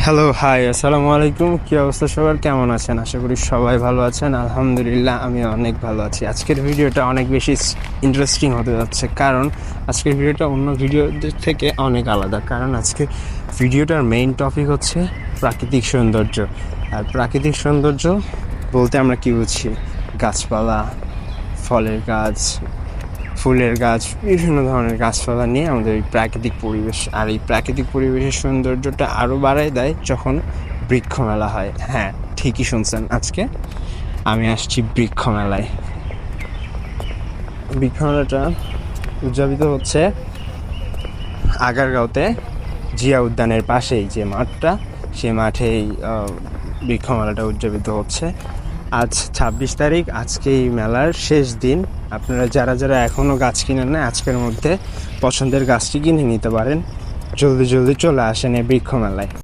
Hello, high, আসসালামু আলাইকুম। কী অবস্থা সবার, কেমন আছেন? আশা করি সবাই ভালো আছেন। আলহামদুলিল্লাহ, আমি অনেক ভালো আছি। আজকের ভিডিওটা অনেক বেশি ইন্টারেস্টিং হতে যাচ্ছে, কারণ আজকের ভিডিওটা অন্য ভিডিওদের থেকে অনেক আলাদা। কারণ আজকে ভিডিওটার মেইন টপিক হচ্ছে প্রাকৃতিক সৌন্দর্য। আর প্রাকৃতিক সৌন্দর্য বলতে আমরা কী বুঝি? গাছপালা, ফলের গাছ, ফুলের গাছ, বিভিন্ন ধরনের গাছপালা নিয়ে আমাদের এই প্রাকৃতিক পরিবেশ। আর এই প্রাকৃতিক পরিবেশের সৌন্দর্যটা আরও বাড়ায় দেয় যখন বৃক্ষ মেলা হয়। হ্যাঁ, ঠিকই শুনছেন, আজকে আমি আসছি বৃক্ষ মেলায়। বৃক্ষ মেলাটা উদযাপিত হচ্ছে আগারগাঁওতে, জিয়া উদ্যানের পাশেই যে মাঠটা, সে মাঠেই বৃক্ষ মেলাটা উদযাপিত হচ্ছে। আজ 26 তারিখ, আজকে এই মেলার শেষ দিন। আপনারা যারা যারা এখনও গাছ কিনেন না, আজকের মধ্যে পছন্দের গাছটি কিনে নিতে পারেন। জলদি জলদি চলে আসেন এই বৃক্ষ মেলায়।